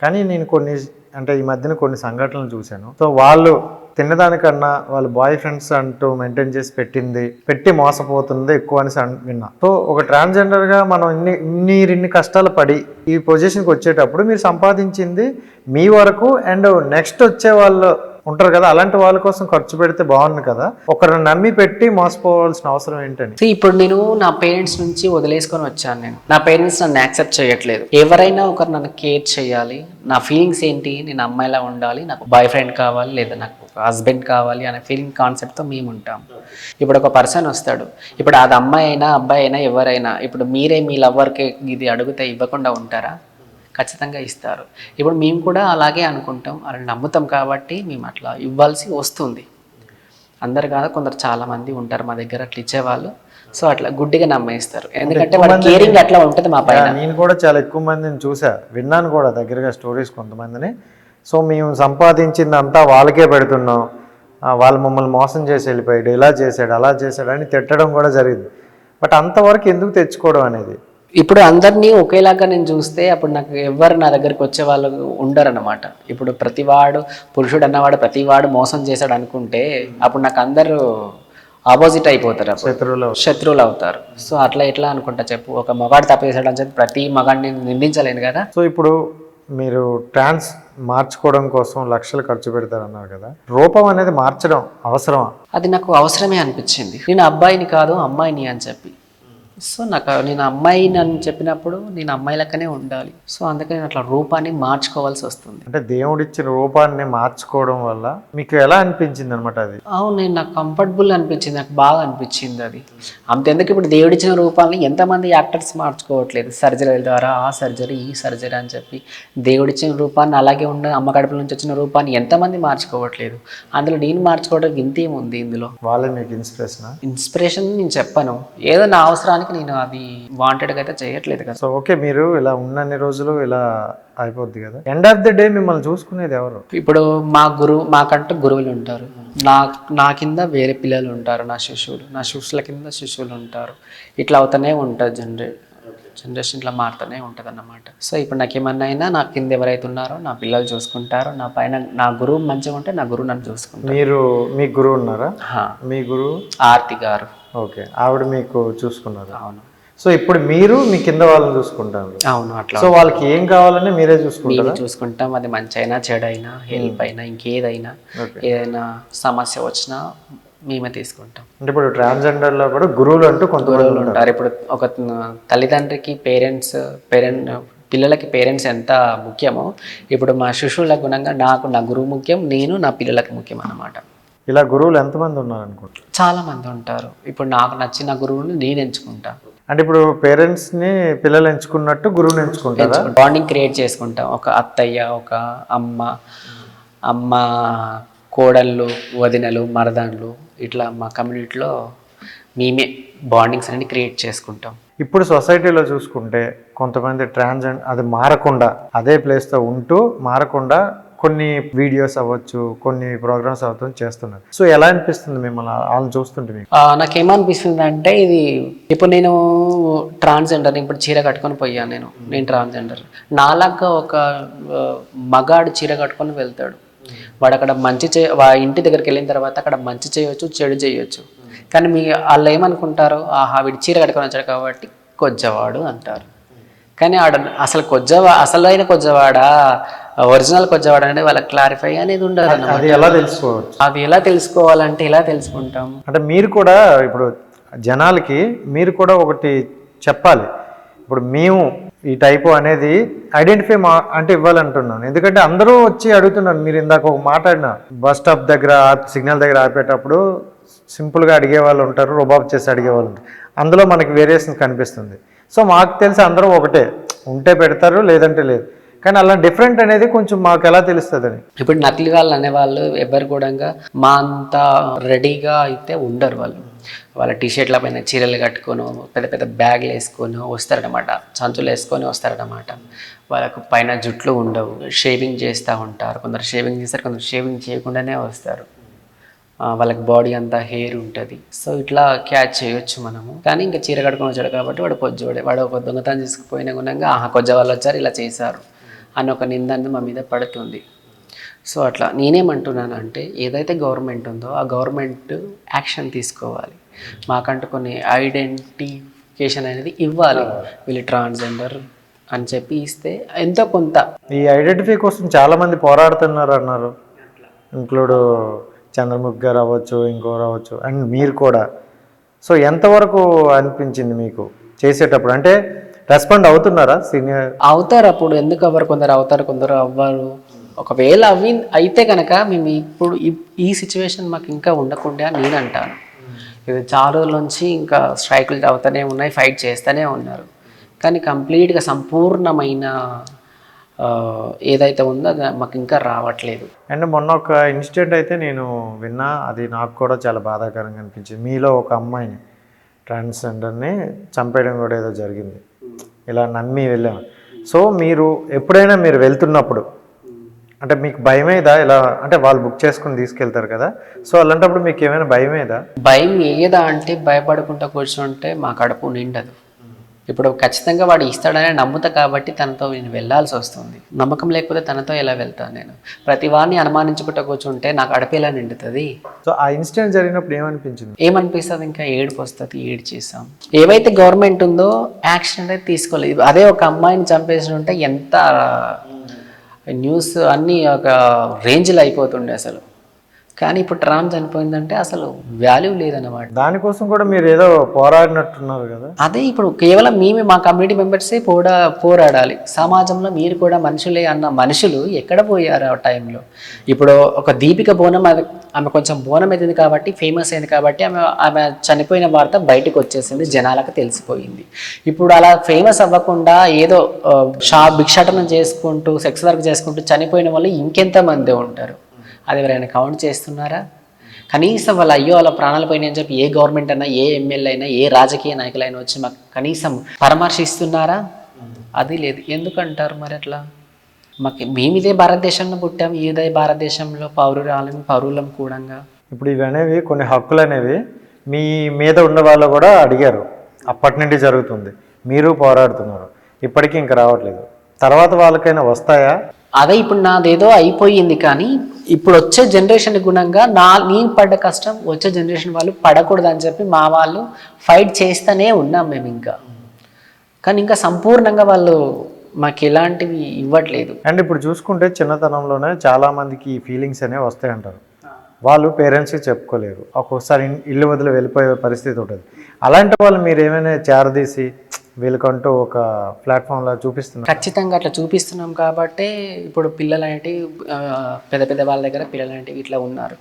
కానీ నేను కొన్ని అంటే ఈ మధ్యన కొన్ని సంఘటనలు చూశాను. సో వాళ్ళు తిన్నదానికన్నా వాళ్ళ బాయ్ ఫ్రెండ్స్ అంటూ మెయింటైన్ చేసి పెట్టి మోసపోతుంది ఎక్కువ అని విన్నా. సో ఒక ట్రాన్స్జెండర్గా మనం ఇన్ని కష్టాలు పడి ఈ పొజిషన్కి వచ్చేటప్పుడు మీరు సంపాదించింది మీ వరకు అండ్ నెక్స్ట్ వచ్చే వాళ్ళు ఉంటారు కదా, అలాంటి వాళ్ళ కోసం ఖర్చు పెడితే బాగుంది కదా, ఒకరిని నమ్మి పెట్టి మోసపోవాల్సిన అవసరం ఏంటని. ఇప్పుడు నేను నా పేరెంట్స్ నుంచి వదిలేసుకొని వచ్చాను. నేను నా పేరెంట్స్ నన్ను యాక్సెప్ట్ చేయట్లేదు. ఎవరైనా ఒకరు నన్ను కేర్ చేయాలి, నా ఫీలింగ్స్ ఏంటి, నేను అమ్మాయిలా ఉండాలి, నాకు బాయ్ ఫ్రెండ్ కావాలి లేదా నాకు ఒక హస్బెండ్ కావాలి అనే ఫీలింగ్ కాన్సెప్ట్తో మేము ఉంటాం. ఇప్పుడు ఒక పర్సన్ వస్తాడు, ఇప్పుడు అది అమ్మాయి అయినా అబ్బాయి అయినా ఎవరైనా, ఇప్పుడు మీరే మీ లవర్కి ఇది అడిగితే ఇవ్వకుండా ఉంటారా? ఖచ్చితంగా ఇస్తారు. ఇప్పుడు మేము కూడా అలాగే అనుకుంటాం, అలా నమ్ముతాం కాబట్టి మేము అట్లా ఇవ్వాల్సి వస్తుంది. అందరు కాదు, కొందరు చాలామంది ఉంటారు మా దగ్గర అట్లా ఇచ్చేవాళ్ళు. సో అట్లా గుడ్డిగా నమ్మేస్తారు, ఎందుకంటే వాళ్ళ కేరింగ్ అట్లా ఉంటుంది మా పైన. నేను కూడా చాలా ఎక్కువ మందిని చూసా, విన్నాను కూడా దగ్గరగా స్టోరీస్ కొంతమందిని. సో మేము సంపాదించిందంతా వాళ్ళకే పెడుతున్నాం, వాళ్ళు మమ్మల్ని మోసం చేసి వెళ్ళిపోయాడు, ఇలా చేశాడు అలా చేశాడు అని తిట్టడం కూడా జరిగింది. బట్ అంతవరకు ఎందుకు తెచ్చుకోవడం అనేది? ఇప్పుడు అందరినీ ఒకేలాగా నేను చూస్తే అప్పుడు నాకు ఎవరు నా దగ్గరికి వచ్చే వాళ్ళు ఉండరు అన్నమాట. ఇప్పుడు ప్రతివాడు పురుషుడు అన్నవాడు ప్రతివాడు మోసం చేశాడు అనుకుంటే అప్పుడు నాకు అందరూ ఆపోజిట్ అయిపోతారు, శత్రువులు అవుతారు. సో అట్లా ఎట్లా అనుకుంటా చెప్పు, ఒక మగాడు తప్పు చేశాడు అని చెప్పి ప్రతి మగాడిని నిందించలేను కదా. సో ఇప్పుడు మీరు ట్రాన్స్ మార్చుకోవడం కోసం లక్షలు ఖర్చు పెడతారన్నారు కదా, రూపం అనేది మార్చడం అవసరమా? అది నాకు అవసరమే అనిపించింది. నేను అబ్బాయిని కాదు అమ్మాయిని అని చెప్పి. సో నేను అమ్మాయిని అని చెప్పినప్పుడు నేను అమ్మాయి లెక్కనే ఉండాలి. సో అందుకని నేను అట్లా రూపాన్ని మార్చుకోవాల్సి వస్తుంది. అంటే దేవుడిచ్చిన రూపాన్ని మార్చుకోవడం వల్ల మీకు ఎలా అనిపించింది అనమాట అది? అవును, నాకు కంఫర్టబుల్ అనిపించింది, నాకు బాగా అనిపించింది అది. అంతెందుకు, ఇప్పుడు దేవుడిచ్చిన రూపాన్ని ఎంతమంది యాక్టర్స్ మార్చుకోవట్లేదు, సర్జరీల ద్వారా ఆ సర్జరీ ఈ సర్జరీ అని చెప్పి. దేవుడిచ్చిన రూపాన్ని అలాగే ఉన్న అమ్మ కడుపుల నుంచి వచ్చిన రూపాన్ని ఎంతమంది మార్చుకోవట్లేదు. అందులో నేను మార్చుకోవడం ఇంతేముంది ఇందులో? వాళ్ళే మీకు ఇన్స్పిరేషన్ నేను చెప్పను, ఏదో నా అవసరానికి నేను అది వాంటెడ్గా అయితే చేయట్లేదు కదా. సో ఓకే, మీరు ఇలా ఉన్నన్ని రోజులు ఇలా అయిపోద్ది కదా, ఎండ్ ఆఫ్ ది డే మిమ్మల్ని చూసుకునేది ఎవరు? ఇప్పుడు మాకంటూ గురువులు ఉంటారు, నా కింద వేరే పిల్లలు ఉంటారు, నా శిష్యుల కింద శిష్యులు ఉంటారు. ఇట్లా అవుతూనే ఉంటుంది, జనరేషన్ ఇట్లా మారుతూనే ఉంటుంది అన్నమాట. సో ఇప్పుడు నాకు ఏమన్నా అయినా నా కింద ఎవరైతే ఉన్నారో నా పిల్లలు చూసుకుంటారు, నా పైన నా గురువు మంచిగా ఉంటే నా గురువు నన్ను చూసుకుంటారు. మీ గురువు ఉన్నారా? మీ గురువు ఆర్తి గారు. ఓకే, ఆవిడ మీకు చూసుకున్నారు. అవును. సో ఇప్పుడు మీరు మీ కింద వాళ్ళని చూసుకుంటారు. అవును, అట్లా. సో వాళ్ళకి ఏం కావాలని మీరే చూసుకుంటాం. అది మంచి అయినా చెడైనా హెల్ప్ అయినా ఇంకేదైనా ఏదైనా సమస్య వచ్చినా మేమే తీసుకుంటాం. అంటే ఇప్పుడు ట్రాన్స్జెండర్ లో కూడా గురువులు అంటూ కొంతమంది ఉంటారు. ఇప్పుడు ఒక తల్లిదండ్రికి పిల్లలకి పేరెంట్స్ ఎంత ముఖ్యమో, ఇప్పుడు మా శిష్యుల గుణంగా నా గురువు ముఖ్యం, నేను నా పిల్లలకి ముఖ్యం అన్నమాట. ఇలా గురువులు ఎంతమంది ఉన్నారు అనుకుంటా? చాలా మంది ఉంటారు. ఇప్పుడు నాకు నచ్చిన గురువుని నేను ఎంచుకుంటా. అంటే ఇప్పుడు పేరెంట్స్ని పిల్లలు ఎంచుకున్నట్టు గురువుని ఎంచుకుంటారా? బాండింగ్ క్రియేట్ చేసుకుంటాం. ఒక అత్తయ్య, ఒక అమ్మ కోడళ్ళు, వదినలు, మరదళ్ళు, ఇట్లా మా కమ్యూనిటీలో మేమే బాండింగ్స్ అనేది క్రియేట్ చేసుకుంటాం. ఇప్పుడు సొసైటీలో చూసుకుంటే కొంతమంది ట్రాన్స్జెండర్ అది మారకుండా అదే ప్లేస్తో ఉంటూ మారకుండా కొన్ని వీడియోస్ అవ్వచ్చు, కొన్ని ప్రోగ్రామ్స్ అవ్వచ్చు చేస్తున్నారు. సో ఎలా అనిపిస్తుంది మిమ్మల్ని వాళ్ళని చూస్తుంటే? మీకు నాకేమనిపిస్తుంది అంటే, ఇది ఇప్పుడు నేను ట్రాన్స్జెండర్, ఇప్పుడు చీర కట్టుకొని పోయాను, నేను ట్రాన్స్జెండర్. నాలాగా ఒక మగాడు చీర కట్టుకొని వెళ్తాడు, వాడు అక్కడ ఇంటి దగ్గరికి వెళ్ళిన తర్వాత అక్కడ మంచి చేయొచ్చు, చెడు చేయొచ్చు. కానీ వాళ్ళు ఏమనుకుంటారు, వీడి చీర కట్టుకొని వచ్చాడు కాబట్టి కొజ్జవాడు అంటారు. కానీ అసలు అసలైన కొజ్జవాడా, ఒరిజినల్ కొజ్జవాడా అనేది వాళ్ళకి క్లారిఫై అనేది ఉండదు. అది ఎలా తెలుసుకోవచ్చు? అది ఎలా తెలుసుకోవాలంటే ఎలా తెలుసుకుంటాం అంటే మీరు కూడా ఇప్పుడు జనాలకి మీరు కూడా ఒకటి చెప్పాలి. ఇప్పుడు మేము ఈ టైపు అనేది ఐడెంటిఫై అంటే ఇవ్వాలంటున్నాను. ఎందుకంటే అందరూ వచ్చి అడుగుతున్నారు. మీరు ఇందాక ఒక మాట్లాడిన బస్ స్టాప్ దగ్గర సిగ్నల్ దగ్గర ఆపేటప్పుడు సింపుల్గా అడిగే వాళ్ళు ఉంటారు, రుబాబ్ చేసి అడిగే వాళ్ళు ఉంటారు. అందులో మనకి వేరియేషన్ కనిపిస్తుంది. సో మాకు తెలిసి అందరూ ఒకటే, ఉంటే పెడతారు లేదంటే లేదు. కానీ అలా డిఫరెంట్ అనేది కొంచెం మాకు ఎలా తెలుస్తుంది అని. ఇప్పుడు నకిలీ వాళ్ళు అనేవాళ్ళు ఎవరు కూడా మా అంత రెడీగా అయితే ఉండరు. వాళ్ళ టీషర్ట్ల పైన చీరలు కట్టుకొని పెద్ద పెద్ద బ్యాగ్లు వేసుకొని వస్తారనమాట, సంచులు వేసుకొని వస్తారనమాట. వాళ్ళకు పైన జుట్లు ఉండవు, షేవింగ్ చేస్తూ ఉంటారు. కొందరు షేవింగ్ చేస్తారు, కొందరు షేవింగ్ చేయకుండానే వస్తారు. వాళ్ళకి బాడీ అంతా హెయిర్ ఉంటుంది. సో ఇట్లా క్యాచ్ చేయొచ్చు మనము. కానీ ఇంకా చీర కట్టుకొని వచ్చాడు కాబట్టి వాడు కొజ్జవాడే, వాడు ఒక దొంగతనం చేసుకుపోయిన గుణంగా కొజ్జ వాళ్ళు వచ్చారు ఇలా చేశారు అని ఒక నిందను మా మీద పడుతుంది. సో అట్లా నేనేమంటున్నాను అంటే ఏదైతే గవర్నమెంట్ ఉందో ఆ గవర్నమెంట్ యాక్షన్ తీసుకోవాలి. మాకంటూ కొన్ని ఐడెంటిఫికేషన్ అనేది ఇవ్వాలి. వీళ్ళు ట్రాన్స్జెండర్ అని చెప్పి ఇస్తే ఎంతో కొంత. ఈ ఐడెంటిఫై కోసం చాలామంది పోరాడుతున్నారు అన్నారు, ఇంక్లూడ్ చంద్రముఖి గారు అవ్వచ్చు, ఇంకోరు అవ్వచ్చు, అండ్ మీరు కూడా. సో ఎంతవరకు అనిపించింది మీకు చేసేటప్పుడు? అంటే రెస్పాండ్ అవుతున్నారా సీనియర్? అవుతారు. అప్పుడు ఎందుకు అవ్వరు? కొందరు అవుతారు, కొందరు అవ్వరు. ఒకవేళ అయితే కనుక మేము ఇప్పుడు ఈ సిచ్యువేషన్ మాకు ఇంకా ఉండకుండా నేను అంటాను. ఇది చాలా రోజుల నుంచి ఇంకా స్ట్రైకులు అవుతూనే ఉన్నాయి, ఫైట్ చేస్తూనే ఉన్నారు. కానీ కంప్లీట్గా సంపూర్ణమైన ఏదైతే ఉందో అది మాకు ఇంకా రావట్లేదు. అండ్ మొన్న ఒక ఇన్సిడెంట్ అయితే నేను విన్నా, అది నాకు కూడా చాలా బాధాకరంగా అనిపించింది. మీలో ఒక అమ్మాయిని ట్రాన్స్జెండర్ని చంపేయడం కూడా ఏదో జరిగింది, ఇలా నమ్మి వెళ్ళాము. సో మీరు ఎప్పుడైనా మీరు వెళ్తున్నప్పుడు అంటే మీకు భయమేదా? ఇలా అంటే వాళ్ళు బుక్ చేసుకుని తీసుకెళ్తారు కదా, సో అలాంటప్పుడు మీకు ఏమైనా భయమేదా? భయం ఏదా అంటే భయపడకుండా కూర్చుంటే మా కడుపు నిండదు. ఇప్పుడు ఖచ్చితంగా వాడు ఇస్తాడనే నమ్ముతా కాబట్టి తనతో నేను వెళ్ళాల్సి వస్తుంది. నమ్మకం లేకపోతే తనతో ఎలా వెళ్తాను నేను? ప్రతి వాడిని అనుమానించుకుంటూ కూర్చుంటే నాకు కడుపు ఎలా నిండుతుంది? సో ఆ ఇన్సిడెంట్ జరిగినప్పుడు ఏమనిపించింది? ఏమనిపిస్తుంది? ఇంకా ఏడుపు వస్తుంది. ఏడు చేసాం. ఏవైతే గవర్నమెంట్ ఉందో యాక్షన్ అనేది తీసుకోలేదు. అదే ఒక అమ్మాయిని చంపేసి ఉంటే ఎంత న్యూస్ అన్నీ ఒక రేంజ్లో అయిపోతుండే అసలు. కానీ ఇప్పుడు ట్రామ్ చనిపోయిందంటే అసలు వాల్యూ లేదన్నమాట. దానికోసం కూడా మీరు ఏదో పోరాడినట్టున్నారు కదా? అదే ఇప్పుడు కేవలం మేమే మా కమ్యూనిటీ మెంబర్సే పోరాడాలి. సమాజంలో మీరు కూడా మనుషులే అన్న మనుషులు ఎక్కడ పోయారు ఆ టైంలో? ఇప్పుడు ఒక దీపిక బోనం, ఆమె కొంచెం బోనం ఎదింది కాబట్టి ఫేమస్ అయింది కాబట్టి ఆమె చనిపోయిన వార్త బయటకు వచ్చేసింది, జనాలకు తెలిసిపోయింది. ఇప్పుడు అలా ఫేమస్ అవ్వకుండా ఏదో భిక్షాటనం చేసుకుంటూ సెక్స్ వర్క్ చేసుకుంటూ చనిపోయిన వాళ్ళు ఇంకెంతమంది ఉంటారు? అది ఎవరైనా కౌంట్ చేస్తున్నారా? కనీసం వాళ్ళ అయ్యో వాళ్ళ ప్రాణాలు పోయినాయని చెప్పి ఏ గవర్నమెంట్ అయినా, ఏ ఎమ్మెల్యే అయినా, ఏ రాజకీయ నాయకులైనా వచ్చి మాకు కనీసం పరామర్శిస్తున్నారా? అది లేదు. ఎందుకంటారు మరి అట్లా? మేము ఇదే భారతదేశంలో పుట్టాము, ఇదే భారతదేశంలో పౌరులం కూడా. ఇప్పుడు ఇవి అనేవి కొన్ని హక్కులు అనేవి మీ మీద ఉన్న వాళ్ళు కూడా అడిగారు, అప్పటి నుండి జరుగుతుంది, మీరు పోరాడుతున్నారు, ఇప్పటికీ ఇంకా రావట్లేదు. తర్వాత వాళ్ళకైనా వస్తాయా? అదే ఇప్పుడు నాదేదో అయిపోయింది, కానీ ఇప్పుడు వచ్చే జనరేషన్ గుణంగా నేను పడ్డ కష్టం వచ్చే జనరేషన్ వాళ్ళు పడకూడదని చెప్పి మా వాళ్ళు ఫైట్ చేస్తూనే ఉన్నాం మేము ఇంకా. కానీ ఇంకా సంపూర్ణంగా వాళ్ళు మాకు ఎలాంటివి ఇవ్వట్లేదు. అండ్ ఇప్పుడు చూసుకుంటే చిన్నతనంలోనే చాలామందికి ఈ ఫీలింగ్స్ అనేవి వస్తాయి అంటారు. వాళ్ళు పేరెంట్స్కి చెప్పుకోలేరు, ఒక్కొక్కసారి ఇల్లు వదిలి వెళ్ళిపోయే పరిస్థితి ఉంటుంది. అలాంటి వాళ్ళు మీరు ఏమైనా చేరదీసి వీళ్ళకంటూ ఒక ప్లాట్ఫామ్లా చూపిస్తున్నారు? ఖచ్చితంగా అట్లా చూపిస్తున్నాం కాబట్టి ఇప్పుడు పిల్లలు అనేవి పెద్ద పెద్ద వాళ్ళ దగ్గర పిల్లలు అనేవి ఇట్లా ఉన్నారు.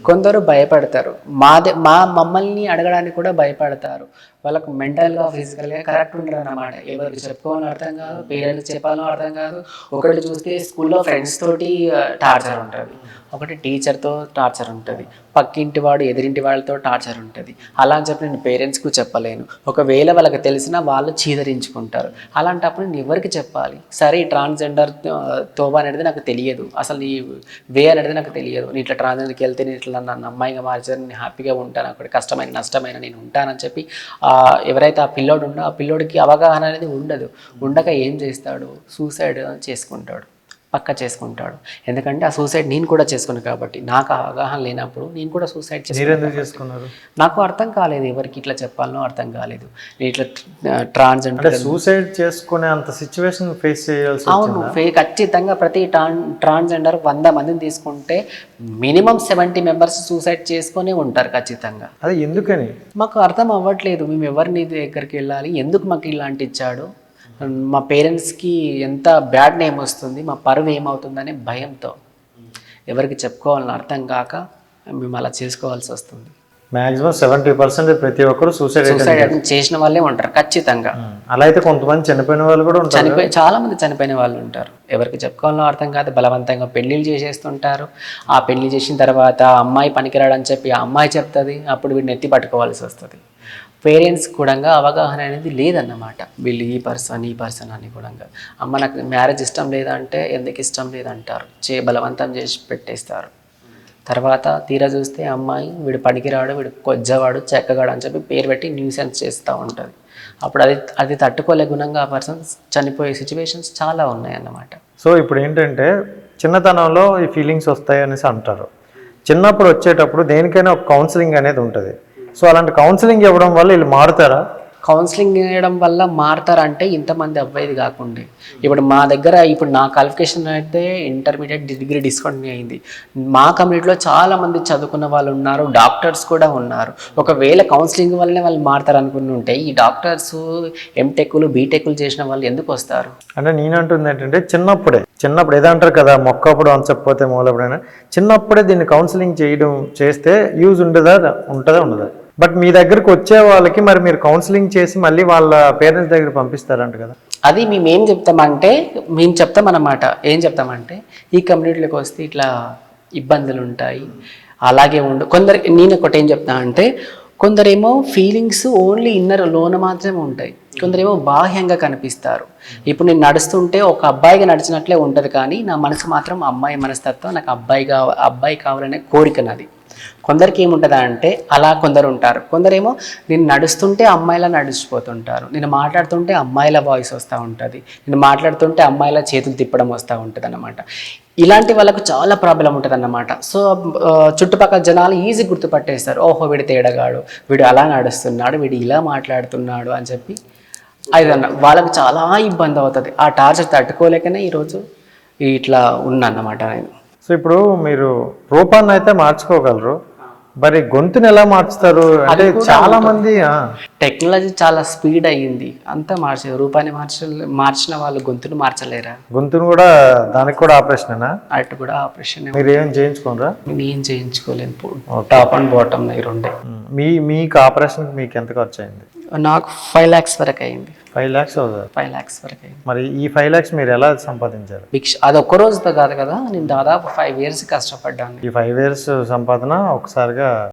కొందరు భయపడతారు, మమ్మల్ని అడగడానికి కూడా భయపడతారు. వాళ్ళకు మెంటల్గా ఫిజికల్గా కరెక్ట్ ఉండరు అన్నమాట. ఎవరికి చెప్పుకోవాలో అర్థం కాదు, పేరెంట్స్ చెప్పాలో అర్థం కాదు. ఒకటి చూస్తే స్కూల్లో ఫ్రెండ్స్ తోటి టార్చర్ ఉంటుంది, ఒకటి టీచర్తో టార్చర్ ఉంటుంది, పక్కింటి వాడు ఎదిరింటి వాళ్ళతో టార్చర్ ఉంటుంది. అలా అని చెప్పి నేను పేరెంట్స్కు చెప్పలేను. ఒకవేళ వాళ్ళకి తెలిసినా వాళ్ళు చీదరించుకుంటారు. అలాంటప్పుడు నేను ఎవరికి చెప్పాలి? సరే, ఈ ట్రాన్స్జెండర్ తోబా అనేది నాకు తెలియదు, అసలు ఈ వే అనేది నాకు తెలియదు. నేను ఇట్లా ట్రాన్స్జెండర్కి వెళ్తే నేను ఇట్లా నన్ను అమ్మాయిగా మార్చారు, నేను హ్యాపీగా ఉంటాను, అక్కడ కష్టమైన నష్టమైన నేను ఉంటానని చెప్పి ఎవరైతే ఆ పిల్లోడు ఉండో ఆ పిల్లోడికి అవగాహన అనేది ఉండదు. ఉండక ఏం చేస్తాడు? సూసైడ్ చేసుకుంటాడు, పక్క చేసుకుంటాడు. ఎందుకంటే ఆ సూసైడ్ నేను కూడా చేసుకున్నాను కాబట్టి, నాకు అవగాహన లేనప్పుడు నేను కూడా సూసైడ్ చేసుకున్నారు. నాకు అర్థం కాలేదు, ఎవరికి ఇట్లా చెప్పాలనో అర్థం కాలేదు. నేను ఇట్లా ట్రాన్స్జెండర్ సూసైడ్ చేసుకునే అంత సిచ్యువేషన్ ఫేస్ చేయాల్సి. అవును, ఖచ్చితంగా. ప్రతి ట్రాన్స్జెండర్ 100 మందిని తీసుకుంటే మినిమం 70 మెంబర్స్ సూసైడ్ చేసుకునే ఉంటారు ఖచ్చితంగా. అది ఎందుకని మాకు అర్థం అవ్వట్లేదు. మేము ఎవరిని దగ్గరికి వెళ్ళాలి, ఎందుకు మాకు ఇలాంటి ఇచ్చాడు, మా పేరెంట్స్కి ఎంత బ్యాడ్ నేమ్ వస్తుంది, మా పరువు ఏమవుతుందనే భయంతో ఎవరికి చెప్పుకోవాలని అర్థం కాక మేము అలా చేసుకోవాల్సి వస్తుంది. మ్యాక్సిమం 70% ప్రతి ఒక్కరు సూసైడ్ చేసిన వాళ్ళే ఉంటారు ఖచ్చితంగా. అలా అయితే కొంతమంది చనిపోయిన వాళ్ళు కూడా ఉంటారు, చాలా మంది చనిపోయిన వాళ్ళు ఉంటారు. ఎవరికి చెప్పుకోవాలో అర్థం కాదు, బలవంతంగా పెళ్లిళ్ళు చేసేస్తుంటారు. ఆ పెళ్లి చేసిన తర్వాత అమ్మాయి పనికిరాడని చెప్పి ఆ అమ్మాయి చెప్తుంది, అప్పుడు వీడిని ఎత్తి పట్టుకోవాల్సి వస్తుంది. పేరెంట్స్ కూడా అవగాహన అనేది లేదన్నమాట. వీళ్ళు ఈ పర్సన్ అని కూడా. అమ్మ నాకు మ్యారేజ్ ఇష్టం లేదంటే ఎందుకు ఇష్టం లేదంటారు, బలవంతం చేసి పెట్టేస్తారు. తర్వాత తీరా చూస్తే అమ్మాయి వీడు పనికిరాడు, వీడు కొజ్జవాడు, చెక్కగాడు అని చెప్పి పేరు పెట్టి న్యూసెన్స్ చేస్తూ ఉంటుంది. అప్పుడు అది తట్టుకోలే గుణంగా ఆ పర్సన్ చనిపోయే సిచ్యువేషన్స్ చాలా ఉన్నాయన్నమాట. సో ఇప్పుడు ఏంటంటే చిన్నతనంలో ఈ ఫీలింగ్స్ వస్తాయి అనేసి అంటారు. చిన్నప్పుడు వచ్చేటప్పుడు దేనికైనా ఒక కౌన్సిలింగ్ అనేది ఉంటుంది. సో అలాంటి కౌన్సిలింగ్ ఇవ్వడం వల్ల వీళ్ళు మారుతారా? కౌన్సిలింగ్ చేయడం వల్ల మారుతారంటే ఇంతమంది అవ్వేది కాకుండా ఇప్పుడు మా దగ్గర ఇప్పుడు నా క్వాలిఫికేషన్ అయితే ఇంటర్మీడియట్ డిగ్రీ డిస్కంటిన్యూ అయింది. మా కమ్యూనిటీలో చాలా మంది చదువుకున్న వాళ్ళు ఉన్నారు, డాక్టర్స్ కూడా ఉన్నారు. ఒకవేళ కౌన్సిలింగ్ వల్లనే వాళ్ళు మారుతారు అనుకుని ఉంటే ఈ డాక్టర్స్ ఎంటెక్లు బీటెక్లు చేసిన వాళ్ళు ఎందుకు వస్తారు? అంటే నేను అంటుంది ఏంటంటే చిన్నప్పుడు ఏదంటారు కదా, మొక్కప్పుడు అంచకపోతే మూలప్పుడైనా, చిన్నప్పుడే దీన్ని కౌన్సిలింగ్ చేస్తే యూజ్ ఉంటుందా ఉండదా? బట్ మీ దగ్గరకు వచ్చే వాళ్ళకి మరి మీరు కౌన్సిలింగ్ చేసి మళ్ళీ వాళ్ళ పేరెంట్స్ దగ్గర పంపిస్తారంట కదా. అది మేము చెప్తామన్నమాట. ఏం చెప్తామంటే ఈ కమ్యూనిటీలోకి వస్తే ఇట్లా ఇబ్బందులు ఉంటాయి, అలాగే నేను ఒకటి ఏం చెప్తా అంటే కొందరేమో ఫీలింగ్స్ ఓన్లీ ఇన్నర్ లోన మాత్రమే ఉంటాయి, కొందరేమో బాహ్యంగా కనిపిస్తారు. ఇప్పుడు నేను నడుస్తుంటే ఒక అబ్బాయిగా నడిచినట్లే ఉంటుంది, కానీ నా మనసు మాత్రం అమ్మాయి మనస్తత్వం, నాకు అబ్బాయి కావాలనే కోరిక నాది. కొందరికి ఏముంటుందా అంటే అలా కొందరు ఉంటారు. కొందరేమో నేను నడుస్తుంటే అమ్మాయిలా నడిచిపోతుంటారు, నేను మాట్లాడుతుంటే అమ్మాయిల వాయిస్ వస్తూ ఉంటుంది, నేను మాట్లాడుతుంటే అమ్మాయిల చేతులు తిప్పడం వస్తూ ఉంటుంది అన్నమాట. ఇలాంటి వాళ్ళకు చాలా ప్రాబ్లం ఉంటుంది అన్నమాట. సో చుట్టుపక్కల జనాలు ఈజీ గుర్తుపట్టేస్తారు, ఓహో వీడు తేడగాడు, వీడు అలా నడుస్తున్నాడు, వీడు ఇలా మాట్లాడుతున్నాడు అని చెప్పి. అదన్న వాళ్ళకు చాలా ఇబ్బంది అవుతుంది. ఆ టార్చర్ తట్టుకోలేకనే ఈరోజు ఇట్లా ఉన్నమాట నేను. సో ఇప్పుడు మీరు రూపాన్ని అయితే మార్చుకోగలరు, మరి గొంతుని ఎలా మార్చుతారు? అంటే చాలా మంది టెక్నాలజీ చాలా స్పీడ్ అయ్యింది, అంతా రూపాన్ని మార్చిన వాళ్ళు గొంతును మార్చలేరా? గొంతును కూడా దానికి కూడా ఆపరేషనేనా? అటు కూడా ఆపరేషన్. మీరు ఏం చేయించుకోనరా? నేను చేయించుకోలేను, టాప్ అండ్ బాటమ్ ఈ రెండే. మీకు ఆపరేషన్ మీకు ఎంత ఖర్చు అయింది? నాకు 5 lakhs వరకు అయింది. 5 lakhs అవుతుంది. 5 lakhs వరకు అయింది. మరి ఈ 5 lakhs మీరు ఎలా సంపాదించారు? అది ఒక్క రోజుతో కాదు కదా, నేను దాదాపు 5 years కష్టపడ్డాను. ఈ 5 years సంపాదన ఒకసారిగా